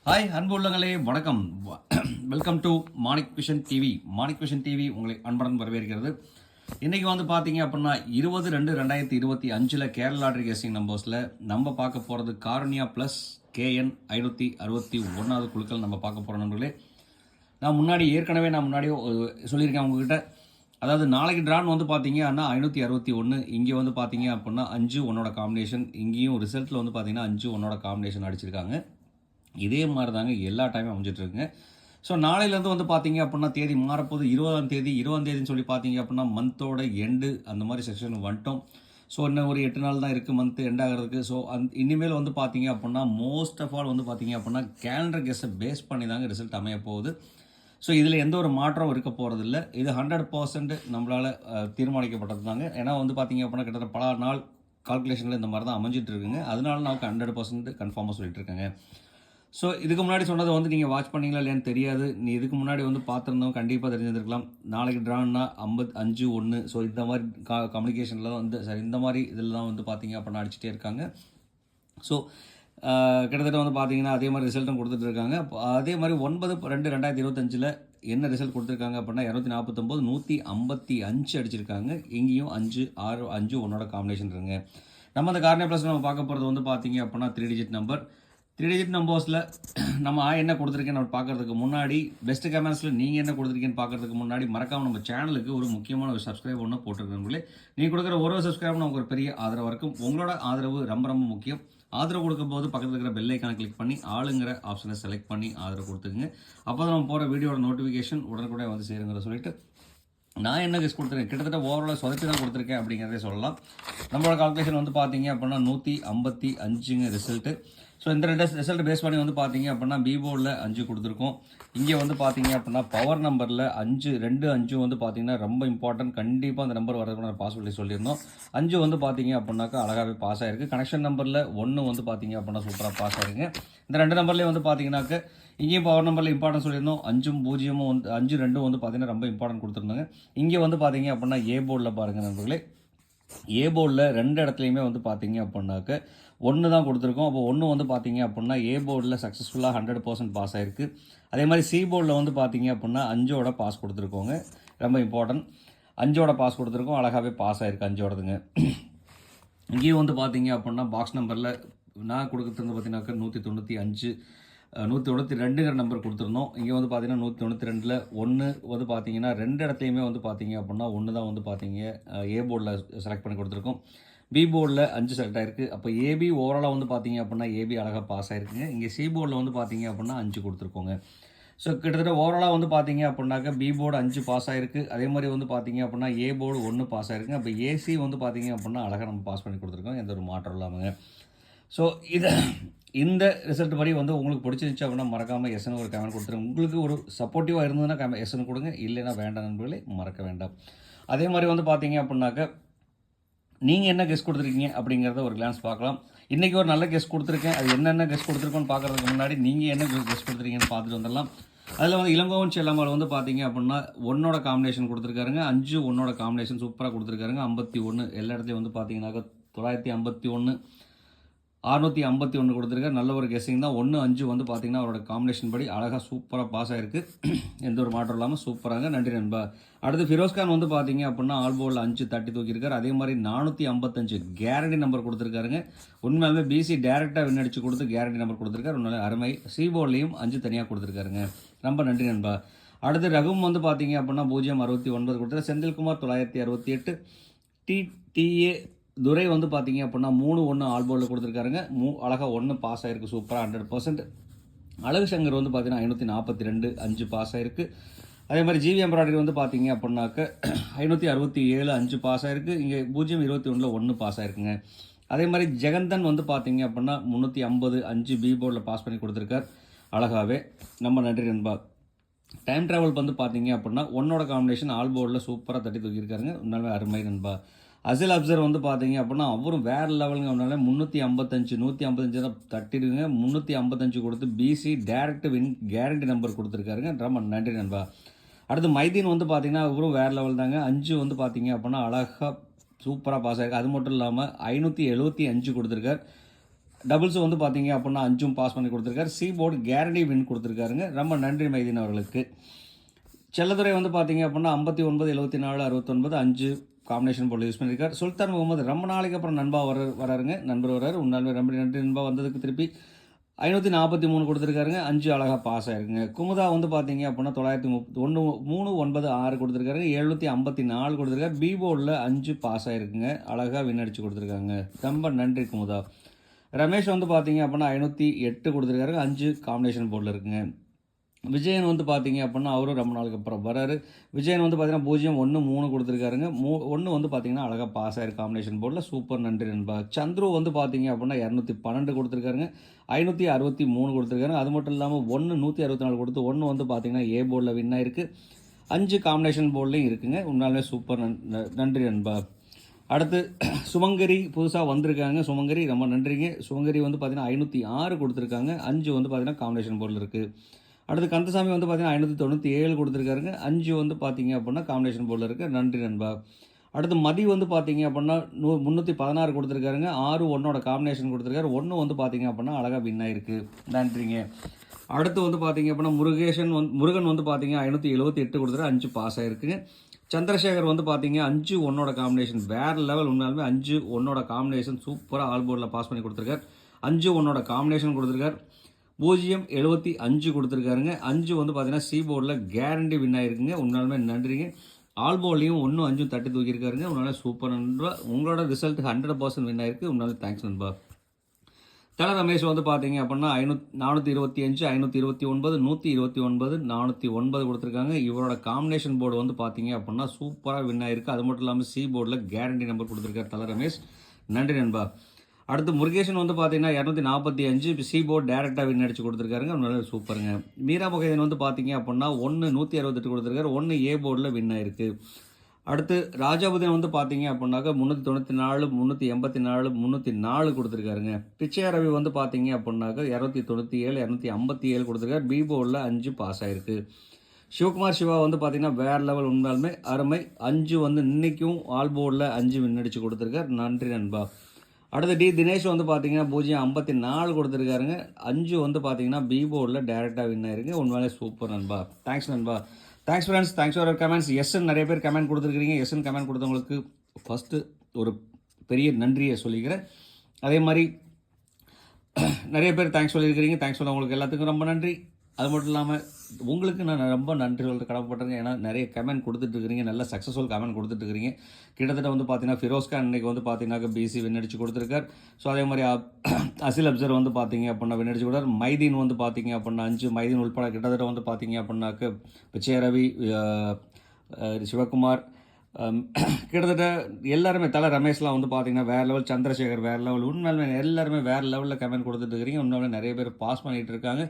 Hi அன்பு உள்ளங்களே, வணக்கம். Welcome to Manik vision TV. Manik vision TV உங்களை அன்புடன் வரவேற்கிறது. இன்றைக்கி வந்து பார்த்தீங்க அப்படின்னா 20/2/2025 கேரளா லாட்ரி கெஸ்டிங் நம்பர்ஸில் நம்ம பார்க்க போகிறது காருண்யா ப்ளஸ் கேஎன் 561வது குழுக்கள் நம்ம பார்க்க போகிற நண்பர்களே. நான் ஏற்கனவே முன்னாடியே சொல்லியிருக்கேன் உங்ககிட்ட. அதாவது நாளைக்கு ட்ரான் வந்து பார்த்தீங்க அப்படின்னா 561. இங்கே வந்து பார்த்தீங்க அப்படின்னா 5 1 காம்பினேஷன். இங்கேயும் ரிசல்ட்டில் வந்து பார்த்தீங்கன்னா 5 1 காம்பினேஷன் அடிச்சிருக்காங்க. இதே மாதிரி தாங்க எல்லா டைமும் அமைஞ்சிட்ருக்குங்க. ஸோ நாளையிலேருந்து வந்து பார்த்தீங்க அப்படின்னா தேதி மாறப்போது 20ஆம் தேதின்னு சொல்லி பார்த்தீங்க அப்படின்னா மந்தோட எண்டு அந்த மாதிரி செக்ஷன் வந்துட்டோம். ஸோ இன்னும் ஒரு 8 நாள் தான் இருக்குது மந்த் எண்ட் ஆகிறதுக்கு. ஸோ இனிமேல் வந்து பார்த்தீங்க அப்படின்னா மோஸ்ட் ஆஃப் ஆல் வந்து பார்த்தீங்க அப்படின்னா கேலண்டர் கெஸ்ட்டை பேஸ் பண்ணி தாங்க ரிசல்ட் அமைய போகுது. ஸோ இதில் எந்த ஒரு மாற்றம் இருக்க போகிறதில்ல. இது 100% நம்மளால் தீர்மானிக்கப்பட்டது தாங்க. ஏன்னா வந்து பார்த்தீங்க அப்படின்னா கிட்டத்தட்ட பல நாள் கால்குலேஷனில் இந்த மாதிரி தான் அமைஞ்சிட்டு இருக்குங்க. அதனால நமக்கு 100% கன்ஃபார்மாக சொல்லிட்டு இருக்கேங்க. ஸோ இதுக்கு முன்னாடி சொன்னதை வந்து நீங்கள் வாட்ச் பண்ணீங்களா இல்லையான்னு தெரியாது. நீ இதுக்கு முன்னாடி வந்து பார்த்துருந்தோம், கண்டிப்பாக தெரிஞ்சிருக்கலாம். நாளைக்கு ட்ரான்னா 5-1. ஸோ இந்த மாதிரி கம்யூனிகேஷனில் வந்து இந்த மாதிரி இதில் தான் வந்து பார்த்தீங்க அப்படின்னா அடிச்சுட்டே இருக்காங்க. ஸோ கிட்டத்தட்ட வந்து பார்த்தீங்கன்னா அதே மாதிரி ரிசல்ட்டும் கொடுத்துட்ருக்காங்க. அதே மாதிரி 9/2/2025 என்ன ரிசல்ட் கொடுத்துருக்காங்க அப்படின்னா 249 155 அடிச்சிருக்காங்க. இங்கேயும் 5 6 5 1 காம்பினேஷன் இருக்குங்க. நம்ம அந்த கார்னியா ப்ளஸ் நம்ம பார்க்க போகிறது வந்து பார்த்தீங்க அப்படின்னா 3 டிஜிட் நம்பர். 3 டிஜிட் நம்பர்ஸில் நம்ம என்ன கொடுத்துருக்கேன்னு நம்ம பார்க்குறதுக்கு முன்னாடி, பெஸ்ட் கமெண்ட்ஸில் நீங்கள் என்ன கொடுத்துருக்கேன்னு பார்க்குறதுக்கு முன்னாடி மறக்காமல் நம்ம சேனலுக்கு ஒரு முக்கியமான ஒரு சப்ஸ்கிரைப் ஒன்று போட்டுருக்கீங்களே. நீங்கள் கொடுக்குற ஒரு சப்ஸ்கிரைப் நமக்கு ஒரு பெரிய ஆதரவாக இருக்கும். உங்களோட ஆதரவு ரொம்ப ரொம்ப முக்கியம். ஆதரவு கொடுக்கும்போது பக்கத்தில் இருக்கிற பெல் ஐக்கானை கிளிக் பண்ணி ஆளுங்கிற ஆப்ஷனை செலக்ட் பண்ணி ஆதரவு கொடுத்துக்குங்க. அப்போ தான் நம்ம போகிற வீடியோட நோட்டிஃபிகேஷன் உடனுக்குடனே வந்து சேருங்கிற சொல்லிட்டு நான் என்ன கெஸ் கொடுத்துருக்கேன், கிட்டத்தட்ட ஓவரால் சொதப்பி தான் கொடுத்துருக்கேன் அப்படிங்கிறதே சொல்லலாம். நம்மளோட கால்குலேஷன் வந்து பார்த்தீங்க அப்படின்னா 155 ரிசல்ட்டு. ஸோ இந்த ரிசல்ட் பேஸ் பண்ணி வந்து பார்த்தீங்க அப்படின்னா பி போர்டில் 5 கொடுத்துருக்கோம். இங்கே வந்து பார்த்தீங்க அப்படின்னா பவர் நம்பரில் 5 வந்து பார்த்தீங்கன்னா ரொம்ப இம்பார்ட்டன்ட். கண்டிப்பாக அந்த நம்பர் வரதுக்கான பாசிபிலிட்டி சொல்லியிருந்தோம். 5 வந்து பார்த்தீங்க அப்படின்னாக்கா அழகாகவே பாஸ் ஆகிருக்கு. கனெக்ஷன் நம்பரில் 1 வந்து பார்த்தீங்க அப்படின்னா சூப்பராக பாஸ் ஆகிருங்க. இந்த 2 நம்பர்லேயே வந்து பார்த்தீங்கன்னாக்க இங்கேயும் பவர் நம்பரில் இம்பார்ட்டன்ஸ் சொல்லியிருந்தோம். 5-0 வந்து 5-2 வந்து பார்த்தீங்கன்னா ரொம்ப இம்பார்ட்டன்ட் கொடுத்துருந்தாங்க. இங்கே வந்து பார்த்தீங்க அப்படின்னா ஏ போர்டில் பாருங்கள் நண்பர்களே. ஏ போர்டில் 2 இடத்துலையுமே வந்து பார்த்தீங்க அப்படின்னாக்க 1 தான் கொடுத்துருக்கோம். அப்போ 1 வந்து பார்த்தீங்க அப்படின்னா ஏ போர்டில் சக்ஸஸ்ஃபுல்லாக 100% பாஸ் ஆகிருக்கு. அதே மாதிரி சி போர்டில் வந்து பார்த்தீங்க அப்படின்னா 5 பாஸ் கொடுத்துருக்கோங்க. ரொம்ப இம்பார்ட்டன்ட். 5 பாஸ் கொடுத்துருக்கோம். அழகாகவே பாஸ் ஆகிருக்கு 5 இங்கேயும் வந்து பார்த்தீங்க அப்படின்னா பாக்ஸ் நம்பரில் நான் கொடுக்குறது வந்து பார்த்தீங்கன்னாக்கா 195 192ங்கிற நம்பர் கொடுத்துருந்தோம். இங்கே வந்து பார்த்தீங்கன்னா 192ல் 1 வந்து பார்த்தீங்கன்னா 2 இடத்துலையுமே வந்து பார்த்தீங்க அப்படின்னா 1 தான் வந்து பார்த்தீங்க ஏ போர்டில் செலக்ட் பண்ணி கொடுத்துருக்கோம். பி போர்டில் 5 செலக்ட் ஆகிருக்கு. அப்போ ஏபி ஓவராலாக வந்து பார்த்தீங்க அப்படின்னா ஏபி அழகாக பாஸ் ஆகிருக்குங்க. இங்கே சி போர்டில் வந்து பார்த்தீங்க அப்படின்னா 5 கொடுத்துருக்கோங்க. ஸோ கிட்டத்தட்ட ஓவராலாக வந்து பார்த்தீங்க அப்படின்னாக்கா பி போர்டு 5 பாஸ் ஆகிருக்கு. அதே மாதிரி வந்து பார்த்தீங்க அப்படின்னா ஏ போர்டு 1 பாஸ் ஆகிருக்கு. அப்போ ஏசி வந்து பார்த்தீங்க அப்படின்னா அழகாக நம்ம பாஸ் பண்ணி கொடுத்துருக்கோம், எந்த ஒரு மாற்றம் இல்லாமங்க. ஸோ இந்த ரிசல்ட் படி வந்து உங்களுக்கு பிடிச்சிருந்துச்சு அப்படின்னா மறக்காமல் எஸ்ன்னு ஒரு கமெண்ட் கொடுத்துருங்க. உங்களுக்கு ஒரு சப்போர்ட்டிவாக இருந்ததுன்னா எஸ்ன்னு கொடுங்க, இல்லைன்னா வேண்டாம் நண்பர்களே, மறக்க வேண்டாம். அதே மாதிரி வந்து பார்த்தீங்க அப்படின்னாக்க நீங்கள் என்ன கெஸ் கொடுத்துருக்கீங்க அப்படிங்கிறத ஒரு கிளான்ஸ் பார்க்கலாம். இன்றைக்கி ஒரு நல்ல கெஸ் கொடுத்துருக்கேன். அது என்னென்ன கெஸ் கொடுத்துருக்கோன்னு பார்க்குறதுக்கு முன்னாடி நீங்கள் என்ன கெஸ் கொடுத்துருக்கீங்கன்னு பார்த்துட்டு வந்துடலாம். அதில் வந்து இளங்கோவன் செல்லம்மாள் வந்து பார்த்தீங்க அப்படின்னா 1 காம்பினேஷன் கொடுத்துருக்காருங்க. 5 1 காம்பினேஷன் சூப்பராக கொடுத்துருக்காருங்க. 51 எல்லா இடத்துலையும் வந்து பார்த்தீங்கன்னாக்கா 951 651 கொடுத்துருக்காரு. நல்ல ஒரு கெஸ்ஸிங் தான். 1-5 வந்து பார்த்தீங்கன்னா அவரோட காம்பினேஷன் படி அழகாக சூப்பராக பாஸ் ஆகிருக்கு. எந்த ஒரு மாற்றம் இல்லாமல் சூப்பராக. நன்றி நண்பா. அடுத்து ஃபிரோஸ்கான் வந்து பார்த்தீங்க அப்படின்னா ஆல் போர்டில் 5 தட்டி தூக்கியிருக்காரு. அதே மாதிரி 455 கேரண்டி நம்பர் கொடுத்துருக்காருங்க. உண்மையாலுமே பிசி டேரெக்டாக வின் அடிச்சு கொடுத்து கேரண்டி நம்பர் கொடுத்துருக்காரு. உண்மையிலே அருமை. சி போர்ட்லேயும் 5 தனியாக கொடுத்துருக்காருங்க. ரொம்ப நன்றி நண்பா. அடுத்து ரகும் வந்து பார்த்தீங்க அப்படின்னா 069 கொடுத்துருக்காரு. செந்தில்குமார் 968 டிடிஏ துரை வந்து பார்த்தீங்க அப்படின்னா 3-1 ஆல் போர்டில் கொடுத்துருக்காருங்க. அழகாக 1 பாஸ் ஆகிருக்கு சூப்பராக 100%. அழகு சங்கர் வந்து பார்த்தீங்கன்னா 542 5 பாஸ் ஆகிருக்கு. அதே மாதிரி ஜிவி எம்ப்ராய்டரி வந்து பார்த்தீங்க அப்படின்னாக்க 567 5 பாஸ் ஆகிருக்கு. இங்கே 021 1 பாஸ் ஆகிருக்குங்க. அதே மாதிரி ஜெகந்தன் வந்து பார்த்தீங்க அப்படின்னா 350 5 பி போர்டில் பாஸ் பண்ணி கொடுத்துருக்கார் அழகாகவே. நம்ம நன்றி நண்பா. டைம் ட்ராவல் வந்து பார்த்தீங்க அப்படின்னா 1 காம்பினேஷன் ஆல் போர்டில் சூப்பராக தட்டி தூக்கியிருக்காருங்க. உண்மையாலுமே அருமை நண்பா. அசில் அப்சர் வந்து பார்த்தீங்க அப்படின்னா அவரும் வேறு லெவலுங்க. அவனால 355 155 தான் தட்டிடுங்க. 355 கொடுத்து BC direct win guarantee number கொடுத்துருக்காருங்க. ரொம்ப நன்றி நண்பா. அடுத்து மைதீன் வந்து பார்த்தீங்கன்னா அவரும் வேறு லெவல் தாங்க. 5 வந்து பார்த்தீங்க அப்படின்னா அழகாக சூப்பராக பாஸ் ஆகிருக்கு. அது மட்டும் இல்லாமல் 575 கொடுத்துருக்கார். டபுள்ஸ் வந்து பார்த்தீங்க அப்படின்னா 5 பாஸ் பண்ணி கொடுத்துருக்காரு. சி போர்டு கேரண்டி வின் கொடுத்துருக்காருங்க. ரொம்ப நன்றி மைதீன் அவர்களுக்கு. செல்லதுரை வந்து பார்த்தீங்க அப்படின்னா 59, 74, 69 5 காம்பினேஷன் போர்டில் யூஸ் பண்ணியிருக்கார். சுல்தான் முகமது ரொம்ப நாளைக்கு அப்புறம் நண்பா வராருங்க. நண்பர் வராரு. உண்மையாலுமே ரொம்ப நன்றி நண்பா வந்ததுக்கு. திருப்பி 543 கொடுத்துருக்காருங்க. 5 அழகாக பாஸ் ஆயிருக்குங்க. குமுதா வந்து பார்த்தீங்க அப்படின்னா 396 கொடுத்துருக்காருங்க. 754 கொடுத்துருக்காரு. பி போர்டில் 5 பாஸ் ஆயிருக்குங்க. அழகாக வின் அடிச்சு கொடுத்துருக்காங்க. ரொம்ப நன்றி குமுதா. ரமேஷ் வந்து பார்த்தீங்க அப்படின்னா 508 கொடுத்துருக்காருங்க. 5 காம்பினேஷன் போர்டில் இருக்குங்க. விஜயன் வந்து பார்த்தீங்க அப்படின்னா அவரும் ரொம்ப நாளுக்கு அப்புறம் வராரு. விஜயன் வந்து பார்த்தீங்கன்னா 013 கொடுத்துருக்காருங்க. 1 வந்து பார்த்தீங்கன்னா அழகாக பாஸ் ஆயிருக்கு காம்பினேஷன் போர்டில். சூப்பர் நன்றி நண்பா. சந்துரு வந்து பார்த்தீங்க அப்படின்னா 212 கொடுத்துருக்காருங்க. 563 கொடுத்துருக்காருங்க. அது மட்டும் இல்லாமல் 164 கொடுத்து 1 வந்து பார்த்தீங்கன்னா ஏ போர்டில் வின் ஆயிருக்கு. 5 காம்பினேஷன் போர்ட்லேயும் இருக்குங்க. உண்மையாலுமே சூப்பர் நன்றி நண்பா. அடுத்து சுமங்கரி புதுசாக வந்திருக்காங்க. சுமங்கரி ரொம்ப நன்றிங்க. சுமங்கரி வந்து பார்த்தீங்கன்னா 506 கொடுத்துருக்காங்க. 5 வந்து பார்த்தீங்கன்னா காம்பினேஷன் போர்டில் இருக்குது. அடுத்து கந்தசாமி வந்து பார்த்தீங்கன்னா 597 கொடுத்துருக்காருங்க. 5 வந்து பார்த்தீங்க அப்படின்னா காம்பினேஷன் போர்டில் இருக்குது. நன்றி நண்பா. அடுத்து மதி வந்து பார்த்தீங்க அப்படின்னா 316 கொடுத்துருக்காருங்க. 6 1ஓட காம்பினேஷன் கொடுத்துருக்காரு. 1 வந்து பார்த்தீங்க அப்படின்னா அழகாக வின் ஆயிருக்கு. நன்றிங்க. அடுத்து வந்து பார்த்தீங்க அப்படின்னா முருகன் வந்து பார்த்தீங்க 578 கொடுத்துரு. 5 பாஸ் ஆயிருக்குங்க. சந்திரசேகர் வந்து பார்த்தீங்க 5 1ஓட காம்பினேஷன் வேறு லெவல். உண்மையாலுமே 5 1ஓட காம்பினேஷன் சூப்பராக ஆல் போர்டில் பாஸ் பண்ணி கொடுத்துருக்காரு. 5 1ஓட காம்பினேஷன் கொடுத்துருக்காரு. 075 கொடுத்துருக்காருங்க. 5 வந்து பார்த்தீங்கன்னா சி போர்டில் கேரண்டி வின் ஆயிருக்குங்க. உண்மையாலுமே நன்றிங்க. ஆல் போர்ட்லையும் 1 5 தட்டி தூக்கியிருக்காருங்க. உன்னால சூப்பர் நண்பா. உங்களோட ரிசல்ட் 100% வின் ஆயிருக்கு. உன்னால தேங்க்ஸ் நண்பா. தல ரமேஷ் வந்து பார்த்தீங்க அப்படின்னா 425, 529, 129, 409 கொடுத்துருக்காங்க. இவரோட காம்பினேஷன் போர்டு வந்து பார்த்தீங்க அப்படின்னா சூப்பராக வின் ஆயிருக்கு. அது மட்டும் இல்லாமல் சி போர்டில் கேரண்டி நம்பர் கொடுத்துருக்காரு தல ரமேஷ். நன்றி நண்பா. அடுத்து முருகேசன் வந்து பார்த்தீங்கன்னா 245 சி போர்டு டேரெக்டாக வின் அடிச்சு கொடுத்துருக்காருங்க. நல்ல சூப்பருங்க. மீரா முகைதன் வந்து பார்த்தீங்க அப்படின்னா 168 கொடுத்துருக்காரு. 1 ஏ போர்டில் வின் ஆயிருக்கு. அடுத்து ராஜாபுதன் வந்து பார்த்தீங்க அப்படின்னாக்கா 394, 384, 304 கொடுத்துருக்காருங்க. பிச்சையா ரவி வந்து பார்த்தீங்க அப்படின்னாக்கா 297, 257 கொடுத்துருக்காரு. பி போர்டில் 5 பாஸ் ஆயிருக்கு. சிவகுமார் சிவா வந்து பார்த்தீங்கன்னா வேறு லெவல். உண்மையாலுமே அருமை. 5 வந்து இன்றைக்கும் ஆல் போர்டில் 5 வின் அடிச்சு கொடுத்துருக்காரு. நன்றி நண்பா. அடுத்து தினேஷ் வந்து பார்த்தீங்கன்னா 054 கொடுத்துருக்காருங்க. 5 வந்து பார்த்தீங்கன்னா பி போர்டில் டேரெக்டாக வின் ஆயிருக்கு. உண்மையிலே சூப்பர் நண்பா. தேங்க்ஸ் நண்பா. Thanks friends. Thanks for comments. எஸ்ன்னு நிறைய பேர் கமெண்ட் கொடுத்துருக்கீங்க. எஸ்ன்னு கமெண்ட் கொடுத்தவங்களுக்கு ஃபஸ்ட்டு ஒரு பெரிய நன்றியை சொல்லிக்கிறேன். அதே மாதிரி நிறைய பேர் தேங்க்ஸ் சொல்லியிருக்கிறீங்க. தேங்க்ஸ் சொன்னவங்களுக்கு எல்லாத்துக்கும் ரொம்ப நன்றி. அது மட்டும் இல்லாமல் உங்களுக்கு நான் ரொம்ப நன்றி சொல்லிட்டு கடமைப்பட்டிருக்கேன். ஏன்னா நிறைய கமெண்ட் கொடுத்துட்ருக்கிறீங்க. நல்ல சக்ஸஸ்ஃபுல் கமெண்ட் கொடுத்துட்ருக்கிறீங்க. கிட்டத்தட்ட வந்து பார்த்தீங்கன்னா ஃபிரோஸ்கான் இன்றைக்கி வந்து பார்த்தீங்கன்னாக்க பிசி வின் அடிச்சு கொடுத்துருக்கார். ஸோ அதே மாதிரி அசில் அப்சர் வந்து பார்த்தீங்க அப்படின்னா வின் அடிச்சு கொடுத்தார். மைதீன் வந்து பார்த்தீங்க அப்படின்னா 5 மைதீன் உள்பட கிட்டத்தட்ட வந்து பார்த்தீங்க அப்படின்னாக்க பிச்சைரவி, சிவகுமார், கிட்டத்தட்ட எல்லாருமே தலை ரமேஷ்லாம் வந்து பார்த்தீங்கன்னா வேறு லெவல். சந்திரசேகர் வேறு லெவல். உண்மையிலுமே எல்லாருமே வேறு லெவலில் கமெண்ட் கொடுத்துட்டு இருக்கிறீங்க. உண்மையிலே நிறைய பேர் பாஸ் பண்ணிகிட்டு இருக்காங்க.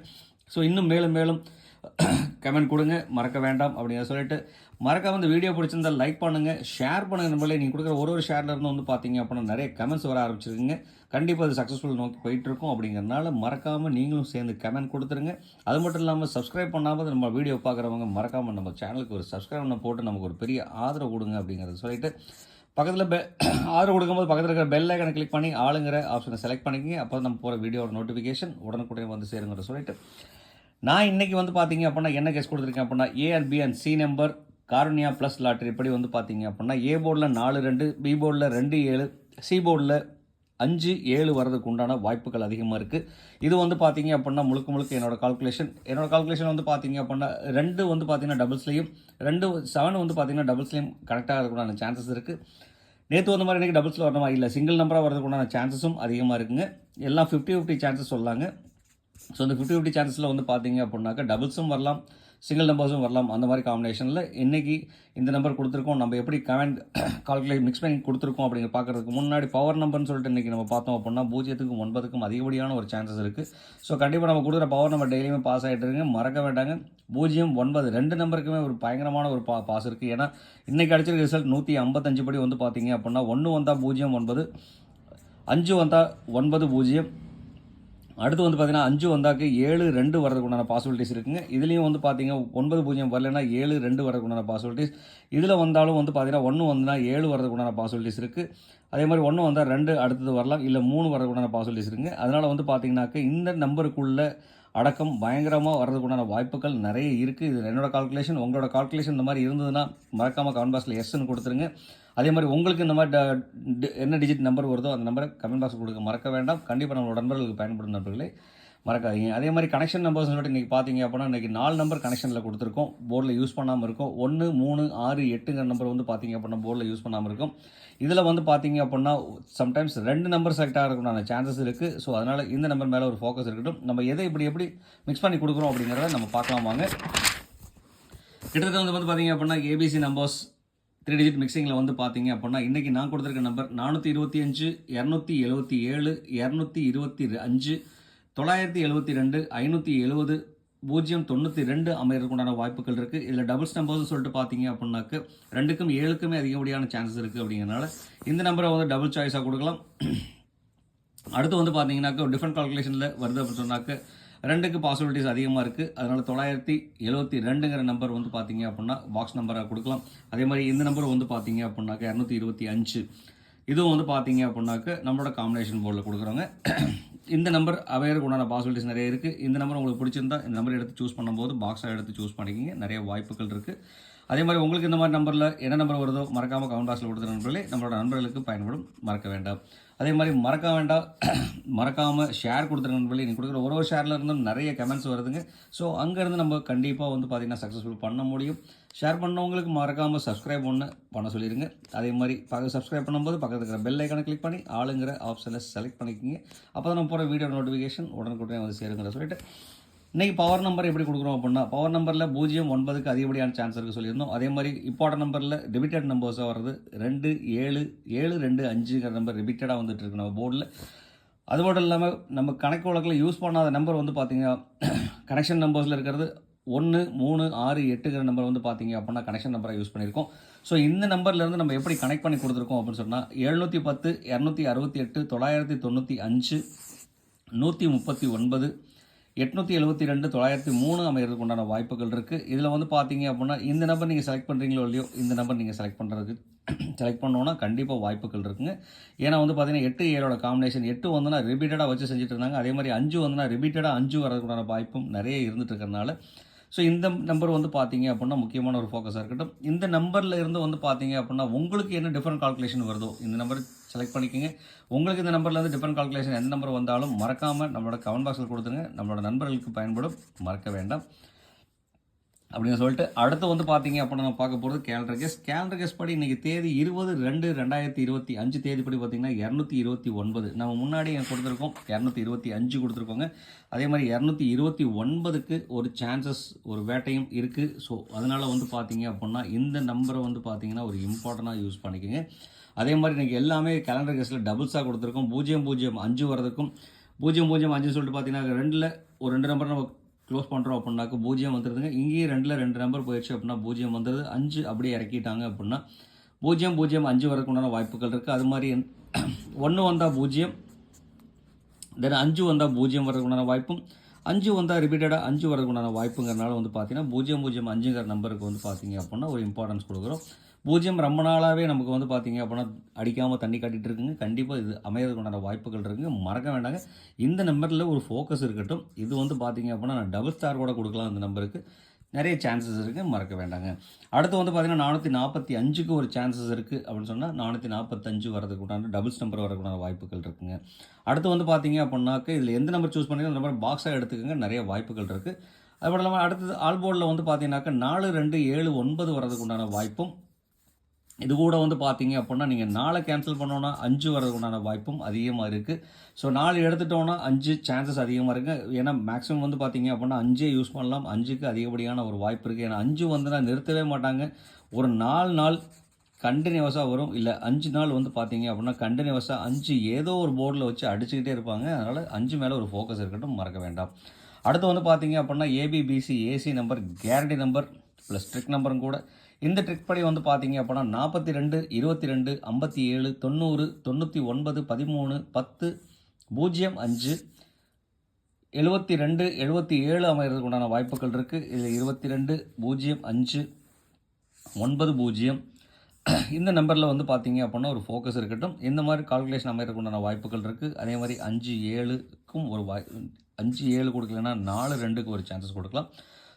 ஸோ இன்னும் மேலும் மேலும் கமெண்ட் கொடுங்க, மறக்க வேண்டாம் அப்படின்னு சொல்லிட்டு மறக்காம இந்த வீடியோ பிடிச்சிருந்தால் லைக் பண்ணுங்கள், ஷேர் பண்ணுங்கள். நம்மளே நீங்கள் கொடுக்குற ஒரு ஷேரில் இருந்து வந்து பார்த்தீங்க அப்படின்னா நிறைய கமெண்ட்ஸ் வர ஆரம்பிச்சிருக்குங்க. கண்டிப்பாக அது சக்ஸஸ்ஃபுல் நோக்கி போயிட்டுருக்கோம். அப்படிங்கிறனால மறக்காமல் நீங்களும் சேர்ந்து கமெண்ட் கொடுத்துருங்க. அது மட்டும் இல்லாமல் சப்ஸ்கிரைப் பண்ணாமல் நம்ம வீடியோ பார்க்குறவங்க மறக்காமல் நம்ம சேனலுக்கு ஒரு சப்ஸ்கிரைப் பண்ண போட்டு நமக்கு ஒரு பெரிய ஆதரவு கொடுங்க அப்படிங்கிறத சொல்லிட்டு பக்கத்தில் ஆதரவு கொடுக்கும்போது பக்கத்தில் இருக்கிற பெல் ஐக்கனை கிளிக் பண்ணி ஆளுங்கிற ஆப்ஷனை செலக்ட் பண்ணிக்கங்க. அப்போ நம்ம போகிற வீடியோட நோட்டிஃபிகேஷன் உடனுக்குடனே வந்து சேருங்கிற சொல்லிட்டு நான் இன்றைக்கி வந்து பார்த்தீங்க அப்படின்னா என்ன கேஸ் கொடுத்துருக்கேன் அப்படின்னா A and B and C number காரணியா ப்ளஸ் லாட்ரி இப்படி வந்து பார்த்தீங்க அப்படின்னா ஏ போர்டில் 4-2, பி போர்டில் 2-7, சி போர்டில் 5-7 வரதுக்கு உண்டான வாய்ப்புகள் அதிகமாக இருக்குது. இது வந்து பார்த்தீங்க அப்படின்னா முழுக்க என்னோட கால்குலேஷன் வந்து பார்த்தீங்க அப்படின்னா 2 வந்து பார்த்தீங்கன்னா டபுள்ஸ்லையும் 7 வந்து பார்த்தீங்கன்னா டபுள்ஸ்லையும் கரெக்டாக இருக்கக்கூடான சான்சஸ் இருக்குது. நேற்று வந்த மாதிரி இன்றைக்கி டபுள்ஸில் வரணுமா இல்லை சிங்கிள் நம்பராக வரதுக்கு உண்டான சான்சஸும் அதிகமாக இருக்குங்க. எல்லாம் 50-50 சான்சஸ் சொல்லாங்க. ஸோ இந்த 50-50 சான்சஸில் வந்து பார்த்தீங்க அப்படின்னாக்கா டபுள்ஸும் வரலாம், சிங்கிள் நம்பர்ஸும் வரலாம். அந்த மாதிரி காம்பினேஷனில் இன்றைக்கி இந்த நம்பர் கொடுத்துருக்கோம். நம்ம எப்படி கமெண்ட் கால்குலேட் மிக்ஸ் பண்ணி கொடுத்துருக்கோம் அப்படிங்கிற பார்க்குறதுக்கு முன்னாடி பவர் நம்பர்னு சொல்லிட்டு இன்றைக்கி நம்ம பார்த்தோம் அப்படின்னா 0க்கும் 9க்கும் அதிகப்படியான ஒரு சான்சஸ் இருக்குது. ஸோ கண்டிப்பாக நம்ம கொடுக்குற பவர் நம்பர் டெய்லியுமே பாஸ் ஆகிட்டு இருக்குங்க. மறக்க வேண்டாங்க. 0 9 2 நம்பருக்குமே ஒரு பயங்கரமான ஒரு பாஸ் இருக்குது. ஏன்னா இன்றைக்கி அடிச்சிருக்க ரிசல்ட் 155 படி வந்து பார்த்தீங்க அப்படின்னா 1 வந்தால் 0 9, 5 வந்தால் 9 0, அடுத்து வந்து பார்த்தீங்கன்னா 5 வந்தாக்க 7 2 வரதுக்கு உண்டான பாசிபிலிட்டிஸ் இருக்குங்க. இதுலேயும் வந்து பார்த்தீங்க 9 0 வரலைன்னா 7 2 வரதுக்கு உண்டான பாசிபிலிட்டிஸ். இதில் வந்தாலும் வந்து பார்த்தீங்கன்னா 1 வந்துன்னா 7 வரதுக்கு உண்டான பாசிபிலிட்டிஸ் இருக்குது. அதே மாதிரி 1 வந்தால் 2 அடுத்தது வரலாம், இல்லை 3 வரதுக்கு உண்டான பாசிபிலிட்டிஸ் இருக்குங்க. அதனால் வந்து பார்த்தீங்கன்னாக்க இந்த நம்பருக்குள்ள அடக்கம் பயங்கரமாக வர்றதுக்கு உண்டான வாய்ப்புகள் நிறைய இருக்குது. இது என்னோட கால்குலேஷன். உங்களோட கால்குலேஷன் இந்த மாதிரி இருந்ததுன்னா மறக்காமல் கமெண்ட் பாக்ஸில் எஸ்ன்னு கொடுத்துருங்க. அதே மாதிரி உங்களுக்கு இந்த மாதிரி என்ன டிஜிட் நம்பர் வருதோ அந்த நம்பரை கமெண்ட் பாக்ஸ் கொடுக்க மறக்க வேண்டாம். கண்டிப்பாக நம்மளோட நண்பர்களுக்கு பயன்படும் நண்பர்களே மறக்காதீங்க. அதே மாதிரி கனெக்ஷன் நம்பர்ஸ் சொல்லிட்டு இன்றைக்கி பார்த்தீங்க அப்படின்னா இன்றைக்கி 4 நம்பர் கனெக்ஷனில் கொடுத்துருக்கோம். போர்டில் யூஸ் பண்ணாமல் இருக்கும். 1 3 6 8ங்கிற நம்பர் வந்து பார்த்தீங்க அப்படின்னா போர்டில் யூஸ் பண்ணாமல் இருக்கும். இதில் வந்து பார்த்தீங்க அப்படின்னா சம்டைம்ஸ் 2 நம்பர் செலக்ட் ஆகிறதுக்குண்டான சான்சஸ் இருக்குது. ஸோ அதனால் இந்த நம்பர் மேலே ஒரு ஃபோக்கஸ் இருக்கட்டும். நம்ம எதை எப்படி மிக்ஸ் பண்ணி கொடுக்குறோம் அப்படிங்கிறத நம்ம பார்க்கலாம் வாங்க. கிட்டத்தட்ட வந்து பார்த்தீங்க அப்படின்னா ஏபிசி நம்பர்ஸ் 3 டிஜிட் மிக்சிங்கில் வந்து பார்த்தீங்க அப்படின்னா இன்றைக்கி நான் கொடுத்துருக்க நம்பர் 425 277 225 972 570 092 அமைகிறதுக்கு உண்டான வாய்ப்புகள் இருக்குது. இதில் டபுள்ஸ் நம்பர்ஸ்னு சொல்லிட்டு பார்த்தீங்க அப்படின்னாக்க 2க்கும் 7க்குமே அதிகப்படியான சான்சஸ் இருக்குது. அப்படிங்கிறனால இந்த நம்பரை வந்து டபுள் சாய்ஸாக கொடுக்கலாம். அடுத்து வந்து பார்த்தீங்கன்னாக்க டிஃப்ரெண்ட் கால்குலேஷனில் வருது அப்படின்னு சொன்னாக்க 2க்கு பாசிபிலிட்டிஸ் அதிகமாக இருக்குது. அதனால் 972ங்கிற நம்பர் வந்து பார்த்தீங்க அப்படின்னா பாக்ஸ் நம்பராக கொடுக்கலாம். அதே மாதிரி இந்த நம்பர் வந்து பார்த்தீங்க அப்படின்னாக்க 225 இதுவும் வந்து பார்த்தீங்க அப்படின்னாக்க நம்மளோட காம்பினேஷன் போர்டில் கொடுக்குறோங்க. இந்த நம்பர் அவையருக்கு உண்டான பாசிபிலிட்டிஸ் நிறைய இருக்குது. இந்த நம்பர் உங்களுக்கு பிடிச்சிருந்தா இந்த நம்பர் எடுத்து சூஸ் பண்ணும்போது பாக்ஸாக எடுத்து சூஸ் பண்ணிக்கிங்க. நிறைய வாய்ப்புகள் இருக்குது. அதே மாதிரி உங்களுக்கு இந்த மாதிரி நம்பரில் என்ன நம்பர் வருதோ மறக்காமல் கமெண்ட் பாக்ஸில் கொடுத்த நண்பர்களே நம்மளோட நண்பர்களுக்கு பயன்படும். மறக்க வேண்டாம். அதே மாதிரி மறக்காமல் ஷேர் கொடுத்துருங்க நண்பர்களே. நீங்கள் கொடுக்குற ஒரு ஷேரில் இருந்தும் நிறைய கமெண்ட்ஸ் வருதுங்க. ஸோ அங்கேருந்து நம்ம கண்டிப்பாக வந்து பார்த்திங்கன்னா சக்ஸஸ்ஃபுல் பண்ண முடியும். ஷேர் பண்ணவங்களுக்கு மறக்காமல் சப்ஸ்கிரைப் பண்ண சொல்லிடுங்க. அதே மாதிரி சப்ஸ்கிரைப் பண்ணும்போது பக்கத்தில் இருக்கிற பெல் ஐக்கானை கிளிக் பண்ணி ஆளுங்கிற ஆப்ஷனை செலக்ட் பண்ணிக்கோங்க. அப்போ தான் நம்ம போகிற வீடியோ நோட்டிஃபிகேஷன் உடனுக்குடனே வந்து சேருங்கிற சொல்லிட்டு இன்றைக்கி பவர் நம்பர் எப்படி கொடுக்குறோம் அப்படின்னா பவர் நம்பரில் 0 9க்கு அதிகப்படியான சான்ஸ் இருக்குது சொல்லியிருந்தோம். அதே மாதிரி இம்பார்ட்டன்ட் நம்பரில் ரிப்பீட்டட் நம்பர்ஸாக வருது 2 7 7 2 5ங்கிற நம்பர் ரிப்பீட்டடாக வந்துட்டு இருக்கு நம்ம போர்டில். அது மட்டும் இல்லாமல் நம்ம கணக்கு வழக்கில் யூஸ் பண்ணாத நம்பர் வந்து பார்த்திங்கன்னா கனெக்ஷன் நம்பர்ஸில் இருக்கிறது 1 3 6 8ங்கிற நம்பர் வந்து பார்த்தீங்க அப்படின்னா கனெக்ஷன் நம்பராக யூஸ் பண்ணியிருக்கோம். ஸோ இந்த நம்பர்லேருந்து நம்ம எப்படி கனெக்ட் பண்ணி கொடுத்துருக்கோம் அப்படின்னு சொன்னால் 710 268 995 139 872 903 அமைகிறதுக்கு உண்டான வாய்ப்புகள் இருக்குது. இதில் வந்து பார்த்தீங்க அப்படின்னா இந்த நம்பர் நீங்கள் செலக்ட் பண்ணுறீங்களோ இல்லையோ இந்த நம்பர் நீங்கள் செலக்ட் பண்ணோன்னா கண்டிப்பாக வாய்ப்புகள் இருக்குங்க. ஏன்னா வந்து பார்த்தீங்கன்னா 8 7ஓட காம்பினேஷன் 8 வந்துன்னா ரிப்பீட்டடாக வச்சு செஞ்சுட்டு இருந்தாங்க. அதே மாதிரி 5 வந்துன்னா ரிப்பீட்டடாக 5 வரதுக்குண்டான வாய்ப்பும் நிறைய இருந்துட்டு இருக்கிறதுனால ஸோ இந்த நம்பர் வந்து பார்த்தீங்க அப்படின்னா முக்கியமான ஒரு ஃபோக்கஸாக இருக்கட்டும். இந்த நம்பரில் இருந்து வந்து பார்த்தீங்க அப்படின்னா உங்களுக்கு என்ன டிஃப்ரெண்ட் கால்குலேஷன் வருதோ இந்த நம்பர் செலக்ட் பண்ணிக்கோங்க. உங்களுக்கு இந்த நம்பர்லேருந்து டிஃப்ரெண்ட் கால்குலேஷன் எந்த நம்பர் வந்தாலும் மறக்காமல் நம்மளோட கமெண்ட் பாக்ஸில் கொடுத்துருங்க. நம்மளோட நண்பர்களுக்கு பயன்படும். மறக்க வேண்டாம் அப்படின்னு சொல்லிட்டு அடுத்து வந்து பார்த்தீங்க அப்படின்னா நம்ம பார்க்க போகிறது கேலண்டர் கெஸ் படி இன்றைக்கி தேதி 20/2/2025 தேதிப்படி பார்த்தீங்கன்னா 229 நம்ம முன்னாடி கொடுத்துருக்கோம் 225 கொடுத்துருக்கோங்க. அதே மாதிரி 229க்கு ஒரு சான்சஸ் ஒரு வேட்டையும் இருக்குது. ஸோ அதனால் வந்து பார்த்தீங்க அப்படின்னா இந்த நம்பரை வந்து பார்த்தீங்கன்னா ஒரு இம்பார்ட்டண்ட்டாக யூஸ் பண்ணிக்கோங்க. அதே மாதிரி இன்றைக்கி எல்லாமே கேலண்டர் கெஸ்ட்டில் டபுள்ஸாக கொடுத்துருக்கோம். 005 வரதுக்கும் 005 சொல்லிட்டு பார்த்தீங்கன்னா 2ல் ஒரு 2 நம்பர் நம்ம க்ளோஸ் பண்ணுறோம் அப்படின்னாக்க 0 வந்துடுதுங்க. இங்கேயே 2ல் 2 நம்பர் போயிடுச்சு அப்படின்னா 0 வந்துடுது. 5 அப்படியே இறக்கிட்டாங்க அப்படின்னா 005 வரக்கு உண்டான வாய்ப்புகள் இருக்குது. அது மாதிரி 1 வந்தால் 0 தென் 5 வந்தால் 0 வரக்கு உண்டான வாய்ப்பும் 5 வந்தால் ரிப்பீட்டடாக 5 வரக்கு உண்டான வாய்ப்புங்கிறனால வந்து பார்த்தீங்கன்னா 005ங்கிற நம்பருக்கு வந்து பார்த்தீங்க அப்படின்னா ஒரு இம்பார்ட்டன்ஸ் கொடுக்குறோம். 0 ரொம்ப நாளாகவே நமக்கு வந்து பார்த்தீங்க அப்படின்னா அடிக்காமல் தண்ணி காட்டிகிட்டு இருக்குங்க. கண்டிப்பாக இது அமையறதுக்கு உண்டான வாய்ப்புகள் இருக்குங்க. மறக்க வேண்டாங்க. இந்த நம்பரில் ஒரு ஃபோக்கஸ் இருக்கட்டும். இது வந்து பார்த்தீங்க அப்படின்னா நான் டபுள் ஸ்டார் கூட கொடுக்கலாம். இந்த நம்பருக்கு நிறைய சான்சஸ் இருக்குது. மறக்க வேண்டாங்க. அடுத்து வந்து பார்த்தீங்கன்னா 445க்கு ஒரு சான்சஸ் இருக்குது அப்படின்னு சொன்னால் 445 வரதுக்கு உண்டான டபுள்ஸ் நம்பர் வரதுக்குண்டான வாய்ப்புகள் இருக்குங்க. அடுத்து வந்து பார்த்தீங்க அப்படின்னாக்க இதில் எந்த நம்பர் சூஸ் பண்ணி அந்த நம்பர் பாக்ஸாக எடுத்துக்கோங்க. நிறைய வாய்ப்புகள் இருக்குது. அது மட்டும் இல்லாமல் அடுத்தது ஆல் போர்டில் வந்து பார்த்தீங்கன்னாக்க 4 2 7 9 வரதுக்கு உண்டான வாய்ப்பும் இது கூட வந்து பார்த்தீங்க அப்படின்னா நீங்கள் 4 கேன்சல் பண்ணோன்னா 5 வரதுக்கு உண்டான வாய்ப்பும் அதிகமாக இருக்குது. ஸோ 4 எடுத்துட்டோன்னா 5 சான்சஸ் அதிகமாக இருக்குது. ஏன்னா மேக்ஸிமம் வந்து பார்த்தீங்க அப்படின்னா 5 யூஸ் பண்ணலாம். 5க்கு அதிகப்படியான ஒரு வாய்ப்பு இருக்குது. ஏன்னா 5 வந்துன்னா நிறுத்தவே மாட்டாங்க. ஒரு 4 நாள் கண்டினியூவஸாக வரும். இல்லை 5 நாள் வந்து பார்த்தீங்க அப்படின்னா கண்டினியூவஸாக 5 ஏதோ ஒரு போர்டில் வச்சு அடிச்சுக்கிட்டே இருப்பாங்க. அதனால் 5 மேலே ஒரு ஃபோக்கஸ் இருக்கட்டும். மறக்க வேண்டாம். அடுத்து வந்து பார்த்தீங்க அப்படின்னா ABBC AC number guarantee number plus trick நம்பரும் கூட. இந்த ட்ரிக் படி வந்து பார்த்தீங்க அப்படின்னா 42 22 57 90 99 13 10 05 72 77 அமைகிறதுக்கு உண்டான வாய்ப்புகள் இருக்குது. இதில் 22 05 90 இந்த நம்பரில் வந்து பார்த்தீங்க அப்படின்னா ஒரு ஃபோக்கஸ் இருக்கட்டும். இந்த மாதிரி கால்குலேஷன் அமைகிறதுக்கு உண்டான வாய்ப்புகள் இருக்குது. அதே மாதிரி 5-7க்கும் ஒரு 5-7 கொடுக்கலன்னா 4-2க்கு ஒரு சான்சஸ் கொடுக்கலாம்.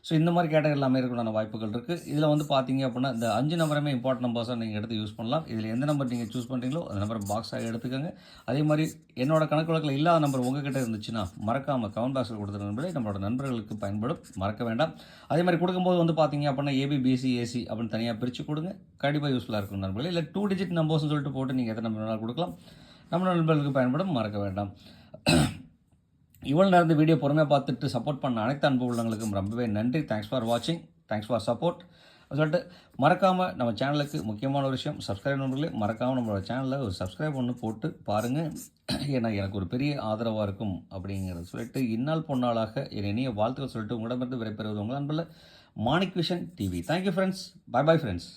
ஸோ இந்த மாதிரி கேட்டகரியில் அமைகிறதுக்குண்டான வாய்ப்புகள் இருக்குது. இதில் வந்து பார்த்தீங்க அப்படின்னா இந்த 5 நம்பருமே இம்பார்ட்டன்ட் நம்பர்ஸாக நீங்கள் எடுத்து யூஸ் பண்ணலாம். இதில் எந்த நம்பர் நீங்கள் சூஸ் பண்ணுறீங்களோ அந்த நம்பர் பாக்ஸாக எடுத்துக்கோங்க. அதே மாதிரி என்னோட கணக்கு வழக்கில் இல்லாத நம்பர் உங்ககிட்ட இருந்துச்சுன்னா மறக்காமல் கமெண்ட் பாக்ஸில் கொடுத்துருக்க நம்பரே நம்மளோட நண்பர்களுக்கு பயன்படும், மறக்க வேண்டாம். அதே மாதிரி கொடுக்கும்போது வந்து பார்த்தீங்க அப்படின்னா ஏபி பிசி ஏசி அப்படின்னு தனியாக பிரித்து கொடுங்க. கண்டிப்பாக யூஸ்ஃபுல்லாக இருக்கும் நண்பர்களே. இல்லை 2 டிஜிட் நம்பர்ஸ்னு சொல்லிட்டு போட்டு நீங்கள் எத்தனை நம்பர் வேணாலும் கொடுக்கலாம். நம்ம நண்பர்களுக்கு பயன்படும், மறக்க வேண்டாம். இவ்வளோ நேரம் இந்த வீடியோ பொறுமையாக பார்த்துட்டு சப்போர்ட் பண்ண அனைத்து அன்பு உள்ளவங்களுக்கும் ரொம்பவே நன்றி. தேங்க்ஸ் ஃபார் வாட்சிங், தேங்க்ஸ் ஃபார் சப்போர்ட் சொல்லிட்டு மறக்காமல் நம்ம சேனலுக்கு முக்கியமான ஒரு விஷயம், சப்ஸ்கிரைப் நண்பர்களே, மறக்காமல் நம்மளோட சேனலில் ஒரு சப்ஸ்கிரைப் ஒன்று போட்டு பாருங்கள். ஏன்னா எனக்கு ஒரு பெரிய ஆதரவாக இருக்கும் அப்படிங்கிறத சொல்லிட்டு இந்நாள் பொன்னாளாக என் இனிய வாழ்த்துக்கள் சொல்லிட்டு உங்களிடமிருந்து விடைபெறுவது உங்கள் அன்பில் Manik vision TV. Thank you friends. Bye bye friends.